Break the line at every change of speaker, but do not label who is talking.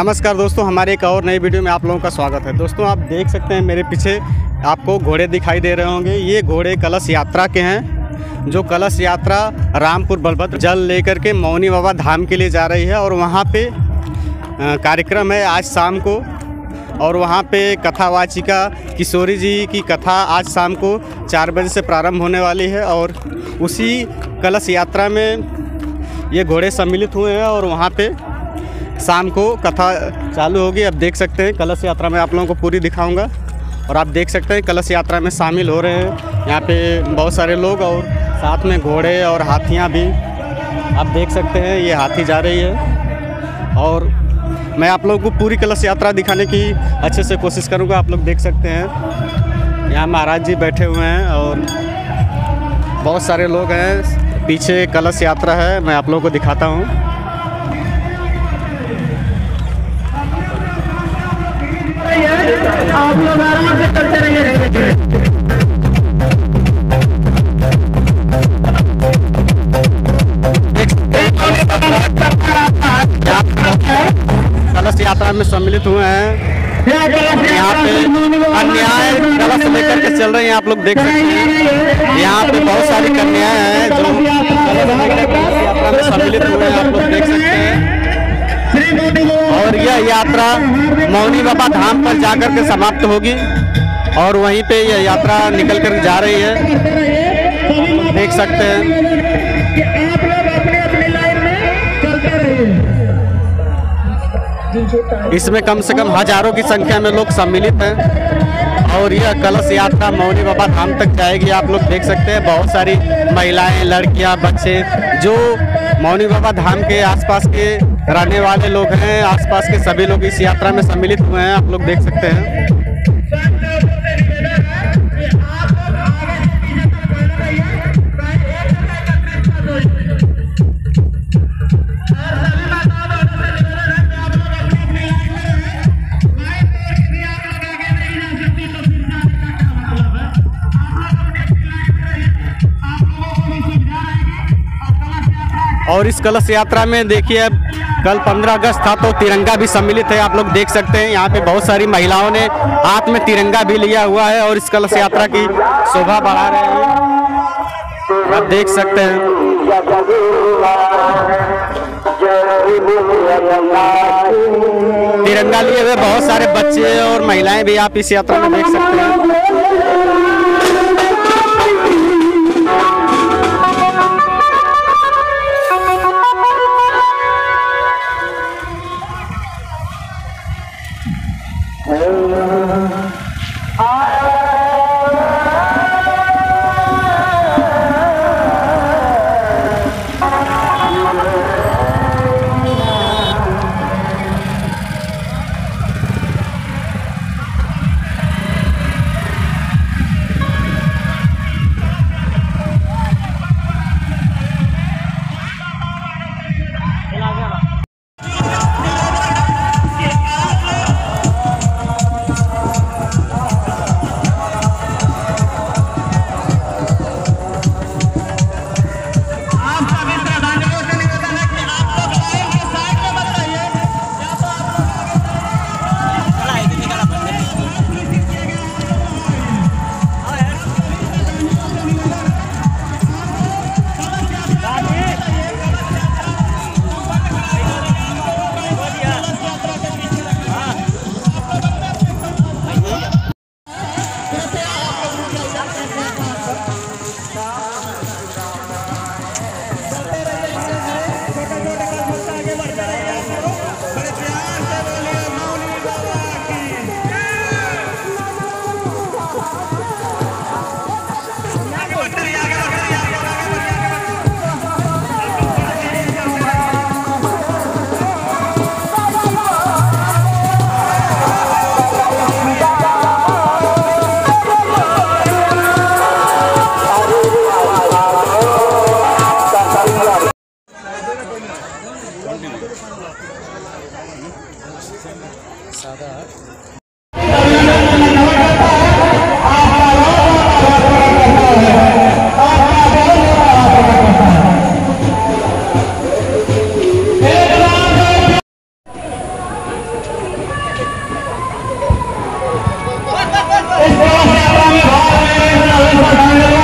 नमस्कार दोस्तों, हमारे एक और नई वीडियो में आप लोगों का स्वागत है। दोस्तों आप देख सकते हैं मेरे पीछे आपको घोड़े दिखाई दे रहे होंगे। ये घोड़े कलश यात्रा के हैं, जो कलश यात्रा रामपुर बलभद्र जल लेकर के मौनी बाबा धाम के लिए जा रही है। और वहाँ पे कार्यक्रम है आज शाम को, और वहाँ पे कथावाचिका किशोरी जी की कथा आज शाम को 4 बजे से प्रारंभ होने वाली है। और उसी कलश यात्रा में ये घोड़े सम्मिलित हुए हैं और वहाँ पे शाम को कथा चालू होगी। अब देख सकते हैं कलश यात्रा में आप लोगों को पूरी दिखाऊंगा। और आप देख सकते हैं कलश यात्रा में शामिल हो रहे हैं यहाँ पे बहुत सारे लोग, और साथ में घोड़े और हाथियाँ भी आप देख सकते हैं। ये हाथी जा रही है और मैं आप लोगों को पूरी कलश यात्रा दिखाने की अच्छे से कोशिश करूँगा। आप लोग देख सकते हैं यहाँ महाराज जी बैठे हुए हैं और बहुत सारे लोग हैं। पीछे कलश यात्रा है, मैं आप लोगों को दिखाता हूँ।
आप लोग आराम से चलते रहिए।
कलश यात्रा में सम्मिलित हुए हैं। यहाँ पे कन्याएं कलश लेकर के चल रही हैं, आप लोग देख सकते हैं। यहाँ पे बहुत सारी कन्याएं हैं जो कलश यात्रा में सम्मिलित हुए हैं, आप लोग देख सकते हैं। और यह यात्रा मौनी बाबा धाम पर जाकर के समाप्त होगी और वहीं पे यह यात्रा निकल कर जा रही है, देख सकते हैं।
आप लोग अपने लाइन में चलते रहिए।
इसमें कम से कम हजारों की संख्या में लोग सम्मिलित हैं और यह कलश यात्रा मौनी बाबा धाम तक जाएगी। आप लोग देख सकते हैं बहुत सारी महिलाएं, लड़कियां, बच्चे जो मौनी बाबा धाम के आसपास के रहने वाले लोग हैं, आसपास के सभी लोग इस यात्रा में सम्मिलित हुए हैं, आप लोग देख सकते हैं। और इस कलश यात्रा में देखिए कल 15 अगस्त था तो तिरंगा भी सम्मिलित है, आप लोग देख सकते हैं। यहाँ पे बहुत सारी महिलाओं ने हाथ में तिरंगा भी लिया हुआ है और इस कलश यात्रा की शोभा बढ़ा रहे हैं, आप देख सकते हैं। तिरंगा लिए हुए बहुत सारे बच्चे और महिलाएं भी आप इस यात्रा में देख सकते हैं।
थोड़ा सा ध्यान